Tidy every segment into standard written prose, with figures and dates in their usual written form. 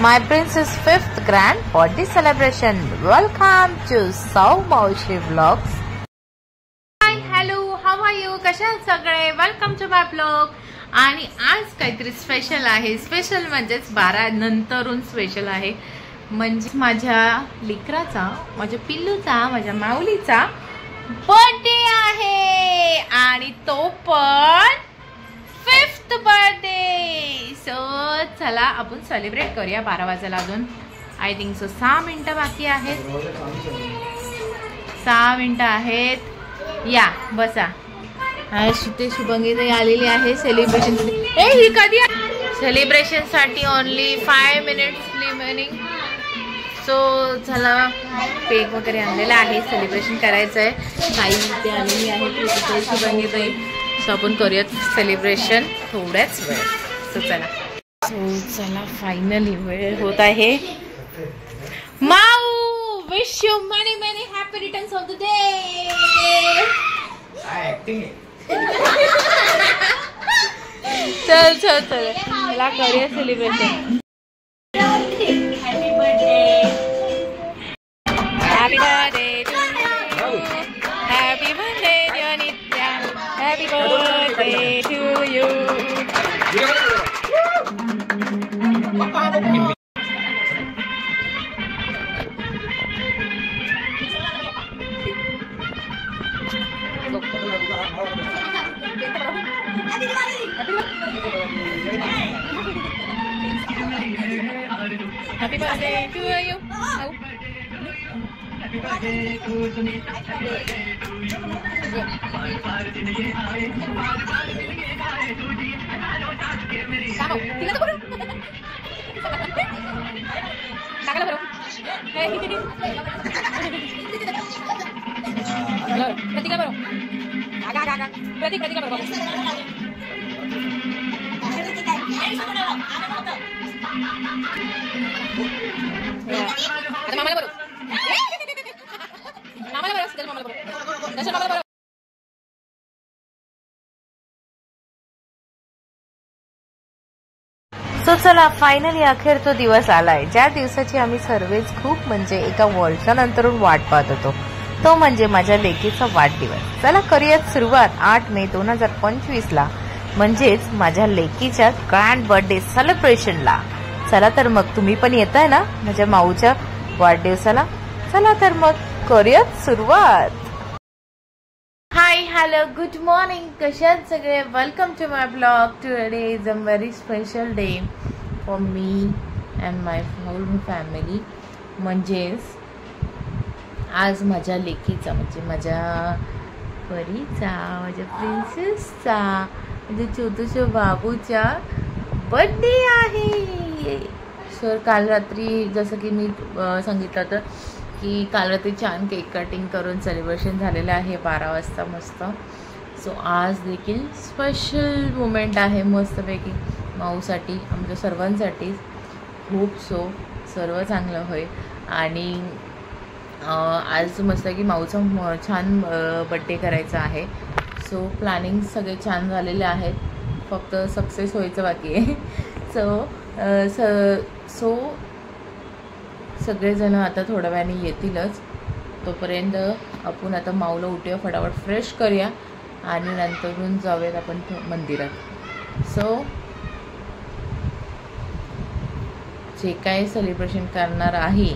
My prince's 5th grand birthday celebration. Welcome to Sau Maushi Vlogs. Hi, hello, how are you? कशा आहात सगळे? Welcome to my blog. आणि आज काहीतरी special आहे. स्पेशल म्हणजेच 12 नंतरून स्पेशल आहे. म्हणजे माझ्या लेकराचा, माझ्या पिल्लूचा, माझ्या माऊलीचा बर्थडे आहे आणि तो पण 5th बर्थडे. सो चला आपण सेलिब्रेट करूया. 12 वाजायला अजून आय थिंक सो 6 मिनिटं बाकी आहेत. 6 मिनिटं आहेत. या बसा. ते शुभंगी आलेली आहे सेलिब्रेशन. ही कधी सेलिब्रेशन साठी ओनली 5 मिनिट्स रिमेनिंग. सो चला केक वगैरे आणलेला आहे. सेलिब्रेशन करायचं आहे. ताई इथे आलेली आहे. शुभंगी ताई. सो आपण करूयात सेलिब्रेशन थोड्याच वेळ. सो चला फायनली वेळ होत आहे. Mau wish you many many happy returns of the day. चल मला करूया celebration. Happy birthday to you. Happy birthday dear Nitya. Happy birthday to you. Happy birthday to you. Happy birthday to you. So चला finally अखेर तो दिवस आलाय ज्या दिवसाची आम्ही सर्वच खूप म्हणजे एका वर्षानंतरून वाट पाहत होतो. तो म्हणजे माझ्या लेकीचा वाढदिवस. चला करूयात सुरुवात 8 मे 2025 ला म्हणजेच माझ्या लेकीच्या ग्रँड बर्थडे सेलिब्रेशनला. चला तर मग तुम्ही पण येताय ना माझ्या माऊच्या वाढदिवसाला. चला तर मग करूयात सुरुवात. Hi hello good morning. कशात सगळे? Welcome to my blog. Today is a very special day for me and my whole family. म्हणजेच आज माझ्या लेकीचा म्हणजे माझ्या परीचा, माझ्या प्रिन्सेसचा, म्हणजे छोटूशा बाबूच्या बर्थडे आहे. सर काल रात्री जसं की मी सांगितलं होतं की काल रात्री छान केक कटिंग करून सेलिब्रेशन झालेलं आहे 12 वाजता मस्त. सो आज देखील स्पेशल मुमेंट आहे मस्तपैकी माऊसाठी, आमच्या सर्वांसाठी. खूप सर्व चांगलं होईल. आणि आज मस्त की माऊचा छान बड्डे करायचा आहे. सो प्लॅनिंग सगळे छान झालेले आहेत. फक्त सक्सेस व्हायचं बाकी आहे. सो सगळेजण आता थोड्या वेळाने येतीलच. तोपर्यंत आपण आता माऊला उठूया, फटाफट फ्रेश करूया आणि नंतरून जाऊयात आपण मंदिरात. सो जे काय सेलिब्रेशन करणार आहे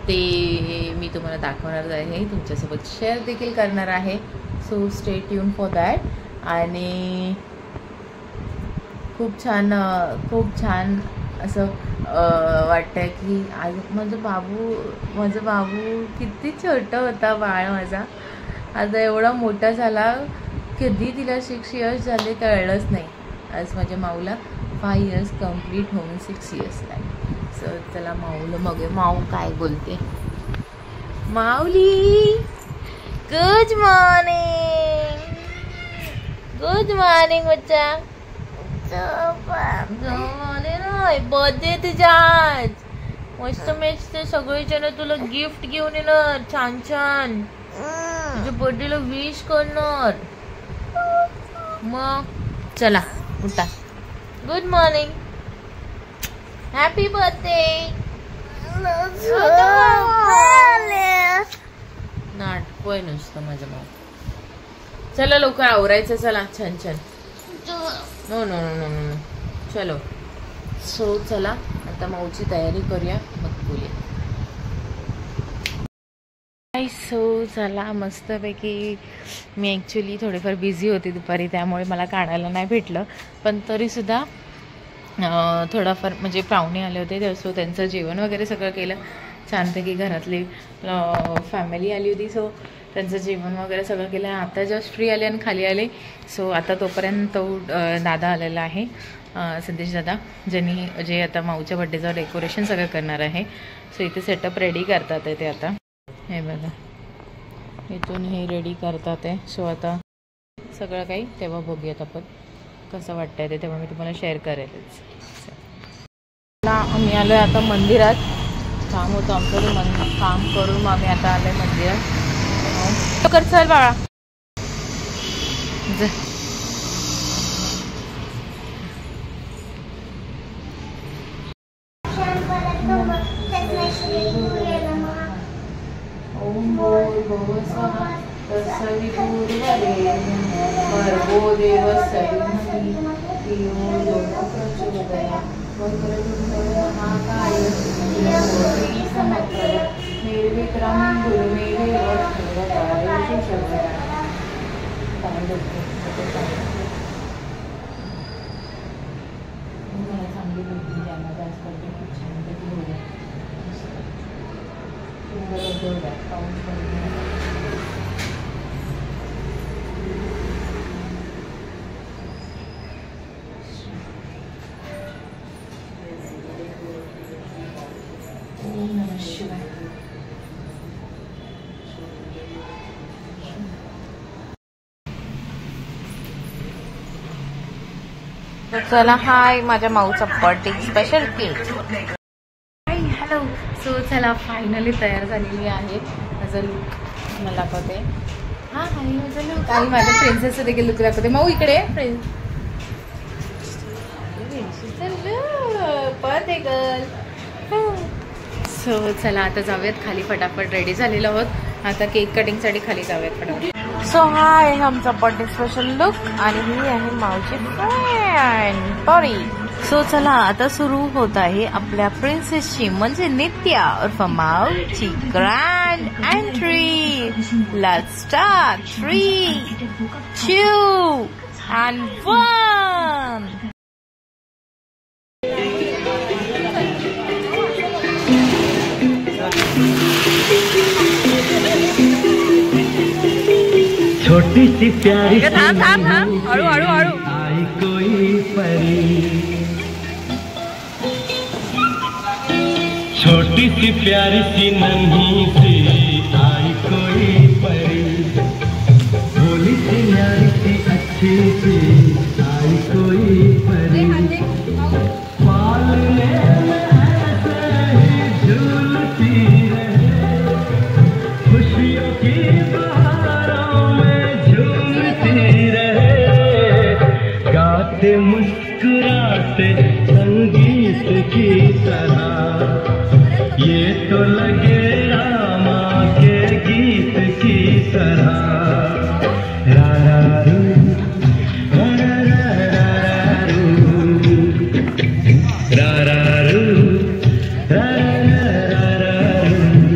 ते मी तुम्हाला दाखवणार आहे, तुमच्यासोबत शेअर देखील करणार आहे. So stay tune for that. आणि खूप छान असं वाटतं की आज माझा बाबू किती छोटा होता बाळ माझा, आता एवढा मोठा झाला. कधी तिला 6 इयर्स झाले कळलंच नाही. आज माझ्या माऊला 5 इयर्स कंप्लीट होऊन 6 इयर्स लागले. सो चला माऊला मग माऊ काय बोलते. माऊली गुड मॉर्निंग. गुड मॉर्निंग बच्चा. बर्थडे तुझा आज. मस्त मस्त सगळेजण तुला गिफ्ट घेऊन येणार छान छान. तुझ्या बर्थडेला विश करणार. मग चला उठा. Good morning. Happy birthday. नाटकोय नुसतं माझं भाऊ. चला लवकर आवरायचं. चला छान छान. No no no no no चलो. सो चला आता माऊची तयारी करूया मग बोलूया. सो चला मस्तपैकी. मी ॲक्च्युली थोडीफार बिझी होती दुपारी त्यामुळे मला काढायला नाही भेटलं, पण तरीसुद्धा थोडाफार म्हणजे पाहुणे आले होते सो त्यांचं जेवण वगैरे सगळं केलं छानपैकी. घरातली फॅमिली आली होती सो त्यांचं जेवण वगैरे सगळं केलं. आता जस्ट फ्री आले आणि खाली आले. सो आता तोपर्यंत तो दादा आलेला आहे, संदेश दादा, जे आता माऊच्या बड्डेचं डेकोरेशन सगळं करणार आहे. सो इथे सेटअप रेडी करतात आहे ते. आता हे बघा इथून हे रेडी करतात आहे. सो आता सगळं काही तेव्हा बघूयात आपण कसं वाटतंय ते, तेव्हा मी तुम्हाला शेअर करेलच. आम्ही आलो आता मंदिरात. काम होतं आमचं ते काम करून मग आम्ही आता आलोय मंदिरात. कर चल बाळा. ओम भूर्भुवः स्वः तत्सवितुर्वरेण्यं देव सवितुर्वरेण्यं धियो यो न प्रचोदयात्. वक्रतुण्ड महाकाय सूर्यकोटि समप्रभ निर्विघ्नं कुरु मे देव सर्वकार्येषु सर्वदा. मला चांगली बुद्धी द्या. माझा आज बर्थडे खूप छानपैकी होईल. चला हाय माझ्या माऊचा birthday special cake. Hi hello. So चला फायनली तयार झालेली आहे. माझं लुक मला दाखवते. हां हाय माझं लुक. आणि माझ्या फ्रेंड्सचं देखील लुक दाखवते. माऊ इकडे फ्रेंड्स. Birthday girl. सो चला आता जाऊयात खाली फटाफट. रेडी झालेलो आहोत आता केक कटिंगसाठी खाली जाऊयात फटाफट. सो हा आहे आमचा बर्थडे स्पेशल लुक आणि ही आहे माऊची फ्रेंड परी. सो चला आता सुरू होत आहे आपल्या प्रिन्सेसची म्हणजे नित्या उर्फ माऊची grand entry. Let's start. 3, 2 and 1. छोटी सी प्यारी सी हळू हळू हळू आई कोई परी. छोटी सी प्यारी सी नन्ही सी आई कोई परी. भोली सी न्यारी सी अच्छी सी आई कोई परी. पालने में ऐसे ही झूलती रहे खुशियों की मुस्कुराते संगीत की तरह. ये तो लगे रामा के गीत की तरह. रा रा रू, रा रा रा रू, रा रा रू, रा रा रा रू.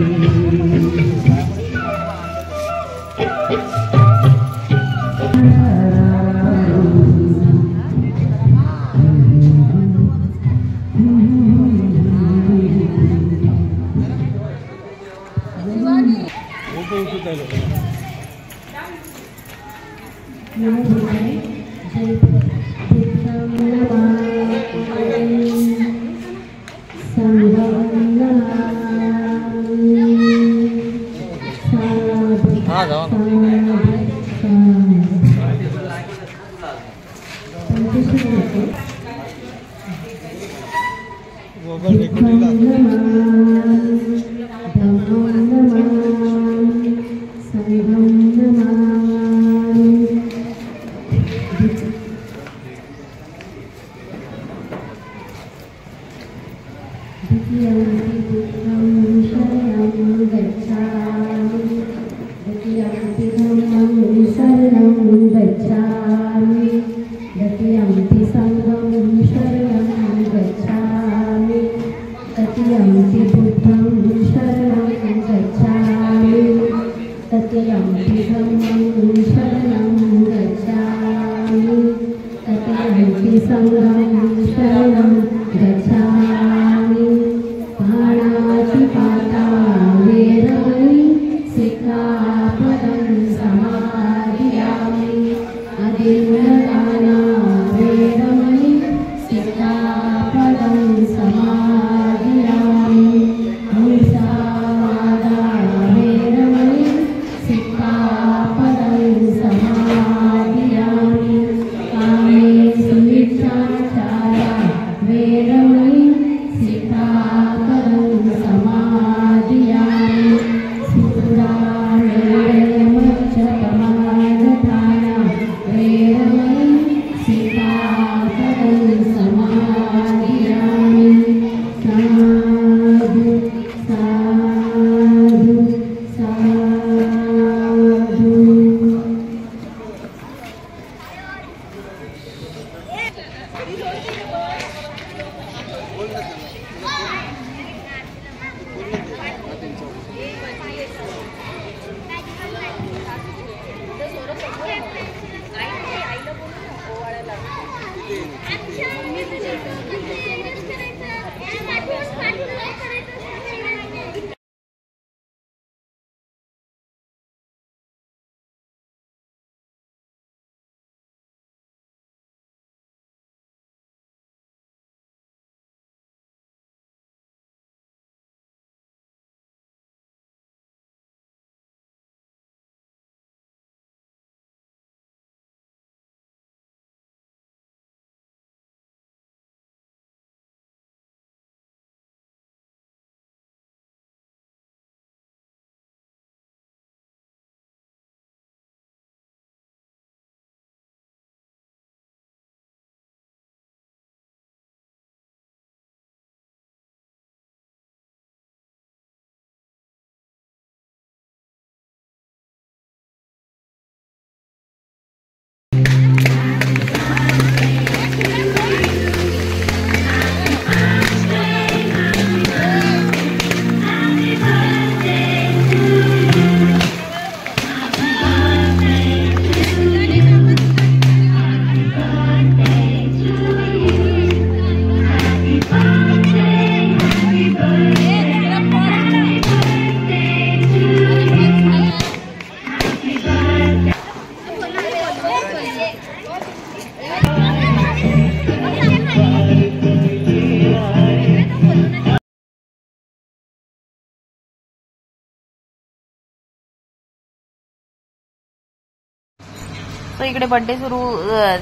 तो इकडे बर्थडे सुरू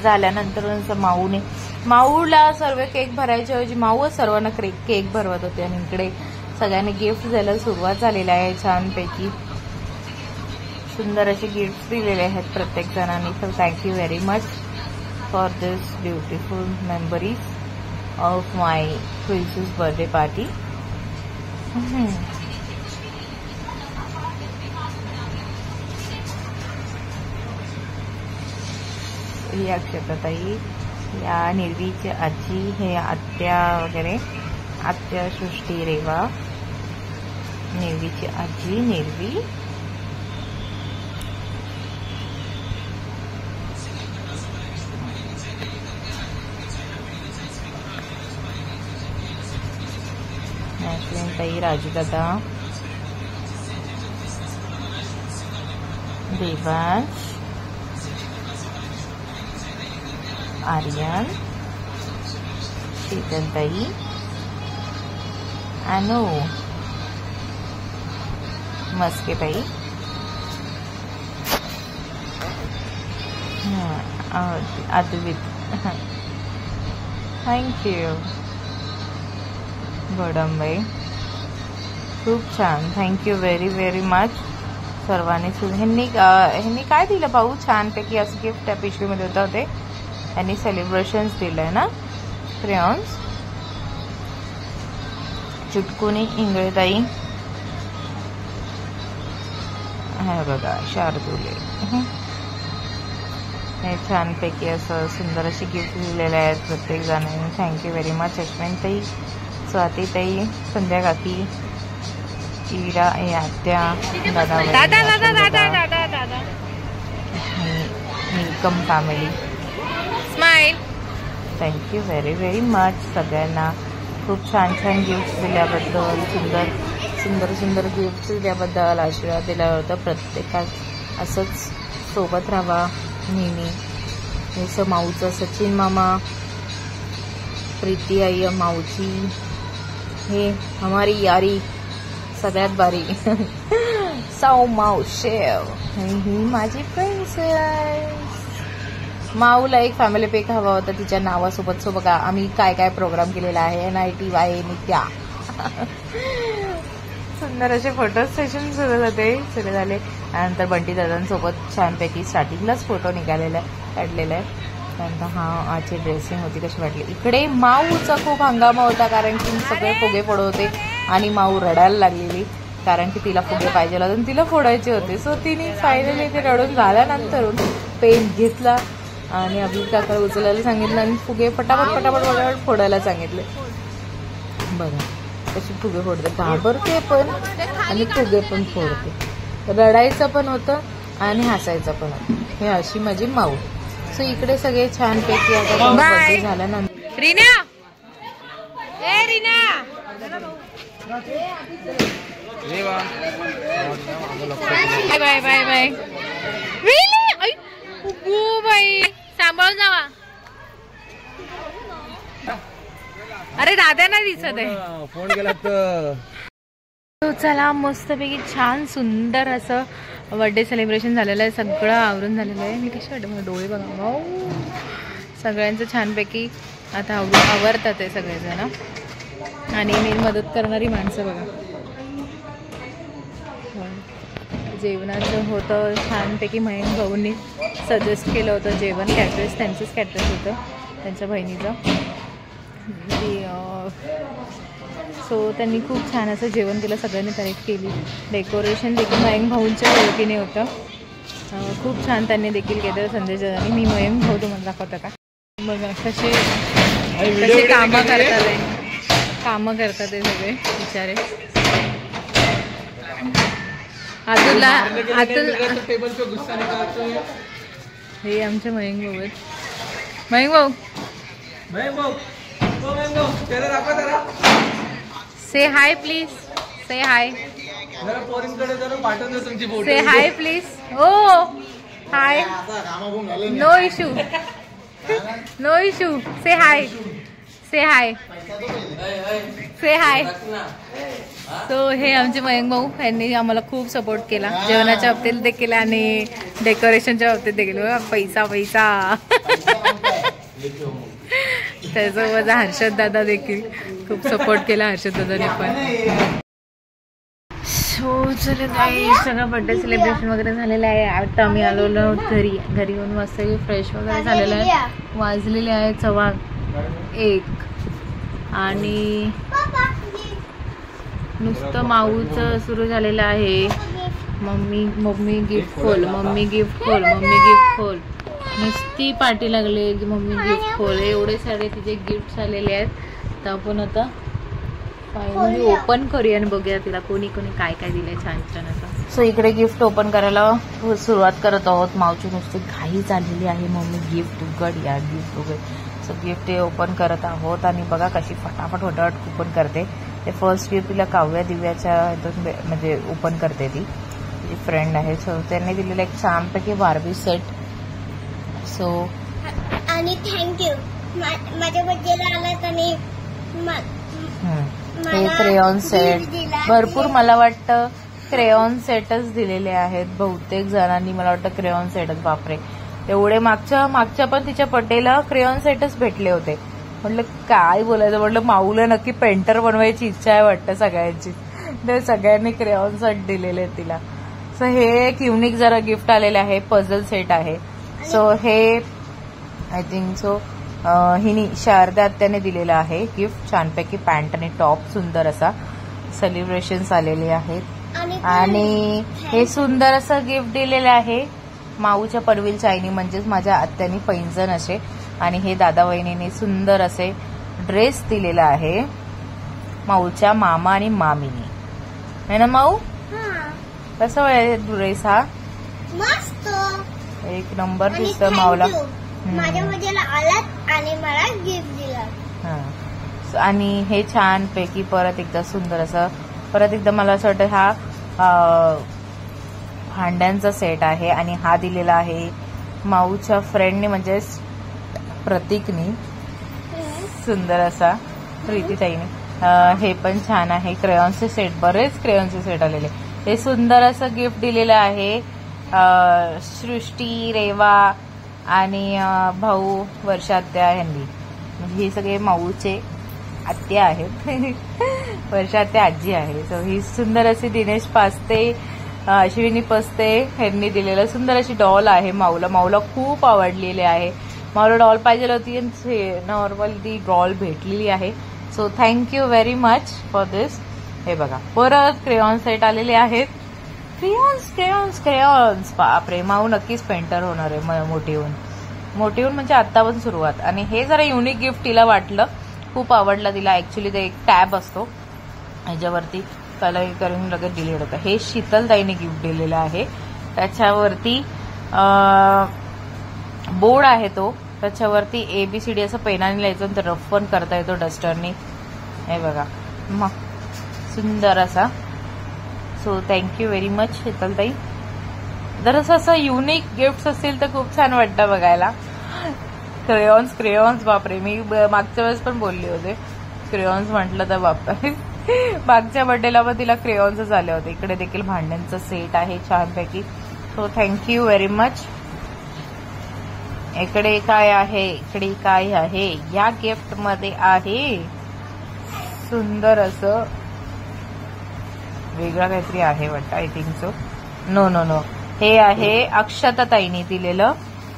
झाल्यानंतर माऊला सर्व केक भरायच्या ऐवजी माऊच सर्वांना केक भरवत होते आणि इकडे सगळ्यांनी गिफ्ट द्यायला सुरुवात झालेली आहे. छानपैकी सुंदर असे गिफ्ट दिलेले आहेत प्रत्येक जणांनी. तर thank you very much for this beautiful memories of my princess birthday party. ही अक्षताताई, या निर्वीची आजी, हे आत्या वगैरे, आत्या सृष्टी, रेवा, निर्वीची आजी निर्वी, ताई, राजूदादा, देवांश, आर्यन, शीतलताई, अनु, मस्केताई, अद्वित, थँक्यू गोडंबे, खूप छान, थँक्यू व्हेरी व्हेरी मच सर्वांनी. ह्यांनी काय दिलं भाऊ छानपैकी असं गिफ्ट त्या पिशवीमध्ये होतं ते. यांनी सेलिब्रेशन्स दिलंय ना, क्रेयॉन्स. चुटकुनी इंगळेताई, हे बघा शार्दुले. हे छानपैकी असं सुंदर अशी गिफ्ट दिलेले आहेत प्रत्येक जणांनी. Thank you very much. अश्विनताई, स्वातीताई, संध्या काकी, इरा, आत्या, दादा, welcome family, smile. Thank you very very much सगळ्यांना. खूप छान छान गिफ्ट दिल्याबद्दल, सुंदर गिफ्ट दिल्याबद्दल, आशीर्वाद दिल्याबद्दल. प्रत्येकात असंच सोबत राहा नेहमी. जसं माऊचं सचिन मामा, प्रीती आई माऊची, हे हमारी यारी सगळ्यात भारी. साऊ माऊ शेव, ही माझी प्रिन्सेस. माऊला एक फॅमिली पेक हवा होता तिच्या नावासोबत. सो बघा आम्ही काय काय प्रोग्राम केलेला आहे. NITY नित्या. सुंदर असे फोटो सेशन सुरू झाले. त्यानंतर बंटी दादांसोबत छानपैकी स्टार्टिंगलाच फोटो काढलेला आहे. त्यानंतर आजची ड्रेसिंग होती कशी वाटली. इकडे माऊचा खूप हंगामा होता कारण की सगळे फुगे फोडत होते आणि माऊ रडायला लागलेली कारण की तिला फुगे पाहिजे होते आणि तिला फोडायचे होते. सो तिने फायनली ते रडून झाल्यानंतर पेन घेतला आणि अभित काका उचलायला सांगितलं आणि फुगे पटापट फोडायला सांगितले. बघा कशी फुगे फोडते, घाबरते पण आणि फुगे पण फोडते. रडायचं पण होतं आणि हसायचं पण होतं. हे अशी माझी माऊ. सो इकडे सगळे छानपैकी आता बर्थडे झाल्यानंतर रीना, ए रीना, बाय बाय बाय. बाई सांभाळून जावा. अरे दादा नाही दिसत आहे. फोन केला तर चला मस्तपैकी छान सुंदर असं बर्थडे सेलिब्रेशन झालेलं आहे. सगळं आवरून झालेलं आहे. मी कशी वाटतं मला डोळे बघा. सगळ्यांचं छानपैकी आता आवरतात आहे सगळेजण आणि मेन मदत करणारी माणसं बघा. जेवणाचं होतं छानपैकी. मयंक भाऊंनी सजेस्ट केलं होतं जेवण. कॅटरेस त्यांचंच कॅटरेस होतं त्यांच्या बहिणीचं. सो त्यांनी खूप छान असं जेवण केलं. सगळ्यांनी तारीफ केली. डेकोरेशन देखील मयंक भाऊंच्या ओळखीने होतं. खूप छान त्यांनी देखील केलं. संदेश दादांनी. मी मयंक भाऊ तुम्हाला दाखवतं का बघा कसे कामं करतात ते सगळे बिचारे. अतुल हे आमचे मयंक भाऊ आहेत. मयंक भाऊ say hi please. Say hi. Say hi please. Oh hi. No issue. No issue. Say hi. Say hi. Say hi. So हे आमचे मयंक भाऊ यांनी आम्हाला खूप सपोर्ट केला जेवणाच्या बाबतीत देखील आणि डेकोरेशनच्या बाबतीत देखील. पैसा त्याच्यासोबत हर्षद दादा देखील खूप सपोर्ट केला. हर्षद दादाने पण. सो चला सगळं बर्थडे सेलिब्रेशन वगैरे झालेलं आहे. आता आम्ही आलो घरी येऊन मस्त फ्रेश वगैरे झालेलं आहे. वाजलेले आहे 1:15 आणि नुसतं माऊचं सुरू झालेलं आहे. मम्मी गिफ्ट खोल, मम्मी गिफ्ट खोल, मम्मी गिफ्ट खोल. नुसती पार्टी लागली की मम्मी गिफ्ट खोल. एवढे सारे तिचे गिफ्ट आलेले आहेत. तर आपण आता फायनली ओपन करूया आणि बघूया तिला कोणी काय काय दिलंय छान छान असं. सो इकडे गिफ्ट ओपन करायला सुरुवात करत आहोत. माऊची नुसती घाई चाललेली आहे. मम्मी गिफ्ट उघड या गिफ्ट उघड. सो गिफ्ट हे ओपन करत आहोत आणि बघा कशी फटाफट ओपन करते. ते फर्स्ट गिफ्ट तिला काव्या दिव्याच्या ह्यातून म्हणजे ओपन करते. ती तिची फ्रेंड आहे. सो त्यांनी दिलेलं एक छानपैकी बार्बी सेट. सो आणि थँक्यू माझ्या बर्थडेला आलात आणि हे क्रेयॉन सेट भरपूर मला वाटतं क्रेयॉन सेटच दिलेले आहेत बहुतेक जणांनी. मला वाटतं क्रेयॉन सेटच. बापरे एवढे मागच्या पण तिच्या बर्थडेला क्रेयॉन सेटच भेटले होते. म्हटलं काय बोलायचं. म्हटलं माऊला नक्की पेंटर बनवायची इच्छा आहे वाटतं सगळ्यांची. तर सगळ्यांनी क्रेयॉन सेट दिलेले आहेत तिला. सो हे एक युनिक जरा गिफ्ट आलेले आहे. पझल सेट आहे. सो हे आय थिंक सो हिनी शारदा आत्याने दिलेलं आहे गिफ्ट. छानपैकी पॅन्ट आणि टॉप सुंदर असा. सेलिब्रेशन्स आलेले आहेत आणि हे सुंदर असं गिफ्ट दिलेलं आहे माऊच्या पनवेलच्या आईनी म्हणजेच माझ्या आत्यानी पैंजण असे आणि हे दादा वहिनीने सुंदर असे ड्रेस दिलेला आहे माऊच्या मामा आणि मामीनी है ना माऊ. कसं आहे ड्रेस हा मस्त एक नंबर दिसतो माऊला. माझ्या मजेला आलात आणि मला गिफ्ट दिलं आणि हे छान पैकी परत एकदा सुंदर असं परत एकदा मला असं वाटतं हा भांड्यांचा सेट आहे आणि हा दिलेला आहे माऊच्या फ्रेंडने म्हणजे प्रतीकनी सुंदर असा प्रीतीताईने हे पण छान आहे. क्रेयॉन्सचे सेट बरेच क्रेयॉन्सचे सेट आलेले हे सुंदर असं गिफ्ट दिलेलं आहे सृष्टी रेवा आणि भाऊ वर्षात्या यांनी म्हणजे हे सगळे माऊचे आत्या आहेत वर्षात्या आजी आहे. सो ही सुंदर अशी दिनेश पास्ते अश्विनी पस्ते यांनी दिलेलं सुंदर अशी डॉल आहे माऊला खूप आवडलेली आहे. माऊला डॉल पाहिजे होती नॉर्मल ती डॉल भेटलेली आहे. So thank you very much for this. हे बघा परत क्रेयॉन सेट आलेले आहेत. क्रेयॉन्स बापरे माऊ नक्कीच पेंटर होणार आहे मोठी होऊन म्हणजे आत्तापासून सुरुवात. आणि हे जरा युनिक गिफ्ट तिला वाटलं खूप आवडलं तिला. ऍक्च्युली ते एक टॅब असतो ह्याच्यावरती कलर करून लगेच डिलीट होतं. हे शीतलताईने गिफ्ट दिलेलं आहे. त्याच्यावरती बोर्ड आहे तो त्याच्यावरती ABCD असं पेनाने लिहायचं तर रफ पण करता येतो डस्टरनी. हे बघा मग सुंदर असा. सो थँक्यू व्हेरी मच शीतलताई. जर असं युनिक गिफ्ट असतील तर खूप छान वाटतं बघायला. क्रेयॉन्स बापरे मी मागच्या वेळेस पण बोलले होते क्रेयॉन्स म्हटलं तर बापरे मागच्या बर्थडेला पण तिला क्रेयॉन्सच आले होते. इकडे देखील भांड्यांचं सेट आहे छानपैकी. So thank you very much. इकडे काय आहे या गिफ्ट मध्ये आहे सुंदर असं वेगळं काहीतरी आहे वाटतं. आय थिंक सो नो हे आहे अक्षताताईंनी दिलेलं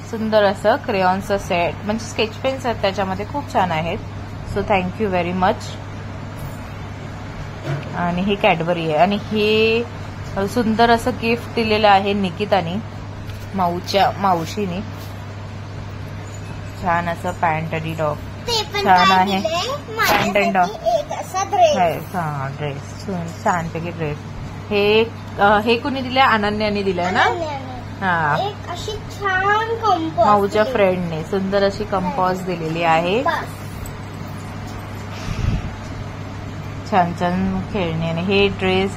सुंदर असं क्रेयॉन्सचं सेट म्हणजे स्केच पेन्स आहेत त्याच्यामध्ये खूप छान आहेत. So thank you very much. आणि ही कॅडबरी आहे आणि हे सुंदर असं गिफ्ट दिलेलं आहे निकितानी माऊच्या मावशीनी. छान असं पॅन्ट आणि टॉप छान आहे. पॅन्ट अँड टॉप ड्रेस छानपैकी ड्रेस. हे कुणी दिलंय अनन्याने दिलंय ना. हा अशी छान कंपोज माऊच्या फ्रेंडने सुंदर अशी कंपोज दिलेली आहे. छान खेळणे आणि हे ड्रेस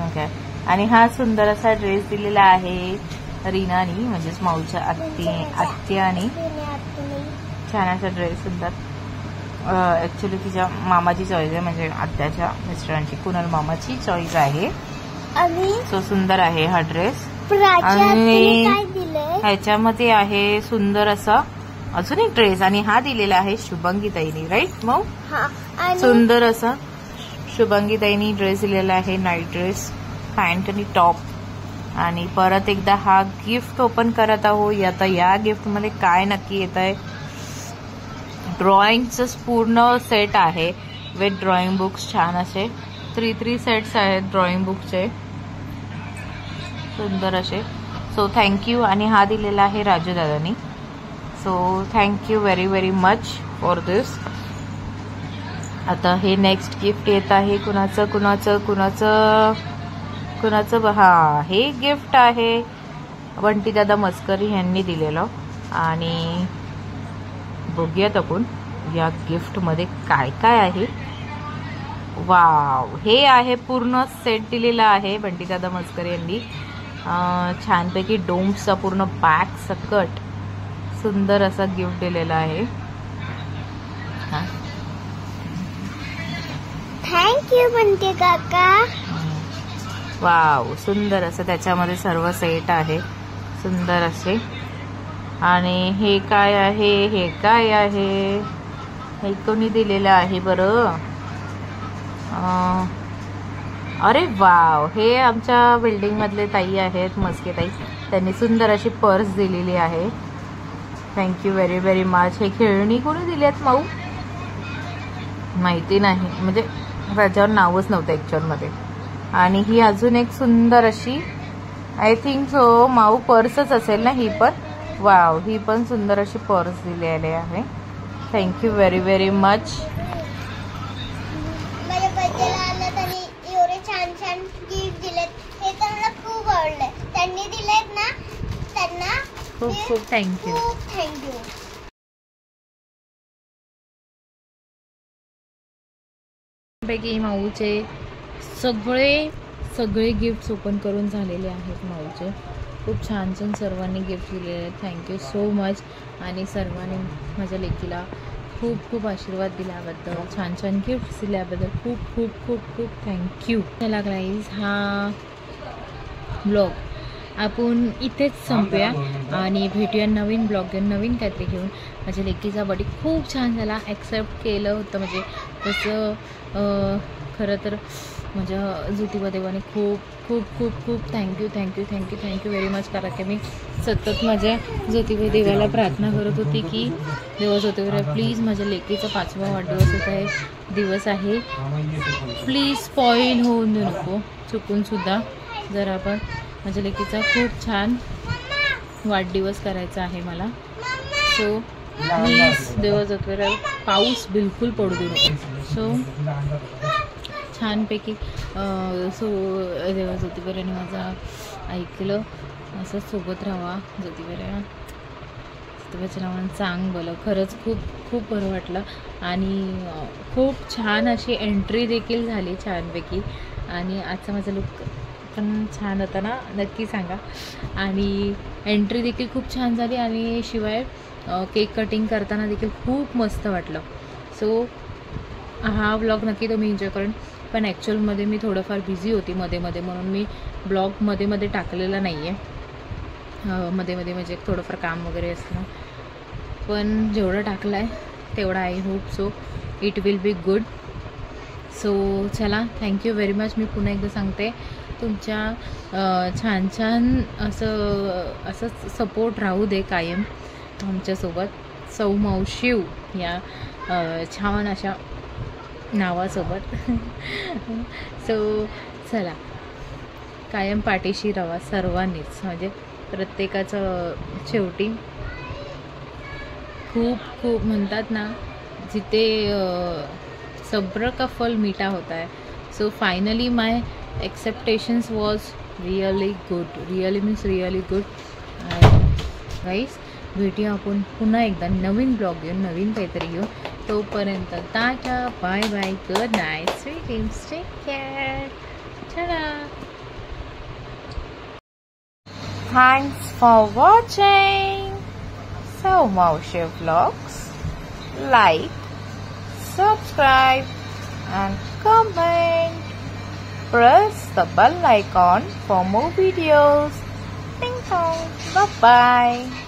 काय आणि हा सुंदर असा ड्रेस दिलेला आहे रीनानी म्हणजेच माऊच्या आत्यानी. छान असा ड्रेस सुंदर. ऍक्च्युली तिच्या मामाची चॉईस आहे म्हणजे आत्याच्या मिस्टरांची कुणाल मामाची चॉईस आहे. सो सुंदर आहे हा ड्रेस. आणि ह्याच्यामध्ये आहे सुंदर असा अजून एक ड्रेस आणि हा दिलेला आहे शुभंगीताईनी राईट मऊ. सुंदर असा शुभंगीताईनी ड्रेस दिलेला आहे नाईट ड्रेस पॅन्ट आणि टॉप. आणि परत एकदा हा गिफ्ट ओपन करत आहोत. आता या गिफ्ट मध्ये काय नक्की येत आहे ड्रॉइंगचं पूर्ण सेट आहे विथ ड्रॉइंग बुक्स छान असे 3 सेट्स आहेत ड्रॉइंग बुकचे सुंदर असे. So thank you. आणि हा दिलेला आहे राजू दादानी. So thank you very very much for this. आता हे नेक्स्ट गिफ्ट येत आहे कुणाचं हा हे गिफ्ट आहे बंटी दादा मस्करी यांनी दिलेलं. आणि बघूयात आपण या गिफ्ट मध्ये काय काय आहे. वाव हे आहे पूर्ण सेट दिलेला आहे बंटी दादा मस्करी यांनी. छानपैकी डोम्सचा पूर्ण बॅग सकट सुंदर असा गिफ्ट दिलेला आहे. थँक्यू बंटी काका. वाव सुंदर असं त्याच्यामध्ये सर्व सेट आहे सुंदर असे. आणि हे काय आहे हे कोणी दिलेलं आहे बरं. अरे वाव हे आमच्या बिल्डिंग मधले ताई आहेत मस्के ताई त्यांनी सुंदर अशी पर्स दिलेली आहे. Thank you very very much. हे खेळणी कोणी दिली आहेत माऊ माहिती नाही, म्हणजे त्याच्यावर नावच नव्हतं ॲक्च्युअलमध्ये. आणि ही अजून एक सुंदर अशी आय थिंक सो माऊ पर्सच असेल ना ही पण. वाव, ही पण सुंदर अशी पर्स दिलेली आहे. Thank you very very much. माझ्या बर्थडेला आलं त्यांनी एवढे छान छान गिफ्ट दिलेत, हे तर मला खूप आवडले. त्यांनी दिलेत ना, त्यांना खूप खूप थँक्यू. खूप थँक्यू. पैकी माऊचे सगळे गिफ्ट्स ओपन करून झालेले आहेत. माऊचे खूप छान छान सर्वांनी गिफ्ट दिलेले आहेत. Thank you so much. आणि सर्वांनी माझ्या लेकीला खूप खूप आशीर्वाद दिल्याबद्दल, छान छान गिफ्ट्स दिल्याबद्दल खूप खूप खूप खूप थँक्यू. चला गाईज, हा ब्लॉग आपण इथेच संपूया आणि भेटूया नवीन ब्लॉग घेऊन, नवीन काहीतरी घेऊन. माझ्या लेकीचा बर्थडे खूप छान झाला. ॲक्सेप्ट केलं होतं, म्हणजे तसं खरं तर माझ्या ज्योतिबा देवाने खूप खूप खूप खूप थँक्यू व्हेरी मच. कारण की मी सतत माझ्या ज्योतिबा देवाला प्रार्थना करत होती की देवा ज्योतिबा प्लीज माझ्या लेकीचा 5वा वाढदिवस दिवस आहे, प्लीज स्पॉईल होऊन देऊ नको चुकूनसुद्धा. जर आपण माझ्या लेकीचा खूप छान वाढदिवस करायचा आहे मला, सो प्लीज देवा ज्योतिबा पाऊस बिलकुल पडू देऊ नको. सो छानपैकी सो देवा ज्योतिबाने माझं ऐकलं, असंच सोबत राहावा. ज्योतिबाच्या नावानं चांग बोला. खरंच खूप खूप बरं वाटलं. आणि खूप छान अशी एंट्री देखील झाली छानपैकी. आणि आजचा माझा लुक पण छान होता ना, नक्की सांगा. आणि एंट्री देखील खूप छान झाली. आणि शिवाय केक कटिंग करताना देखील खूप मस्त वाटलं. सो हा व्लॉग नक्की तुम्ही एन्जॉय करून. पण ॲक्च्युअलमध्ये मी थोडंफार बिझी होती मध्ये म्हणून मी ब्लॉग मध्ये टाकलेला नाही आहे. मध्ये म्हणजे थोडंफार काम वगैरे असतं. पण जेवढं टाकलं आहे तेवढं I hope so it will be good. So चला, थँक्यू व्हेरी मच. मी पुन्हा एकदा सांगते, तुमच्या छान असंच सपोर्ट राहू दे कायम आमच्यासोबत. सौ मावशिव या छान अशा नावासोबत. सो चला, कायम पाठीशी राहा सर्वांनीच. म्हणजे प्रत्येकाचं शेवटी खूप खूप म्हणतात ना, जिथे सब्र का फल मीठा होता है. So finally my expectations was really good. Really means really good. Guys, भेटूया आपण पुन्हा एकदा नवीन ब्लॉग घेऊन, नवीन काहीतरी घेऊन. तोपर्यंत tata, bye bye, good night, sweet dreams, take care. चला, Thanks for watching Sau Maushi Vlogs. Like, subscribe and comment. Press the bell icon for more videos. Ding dong. Bye bye.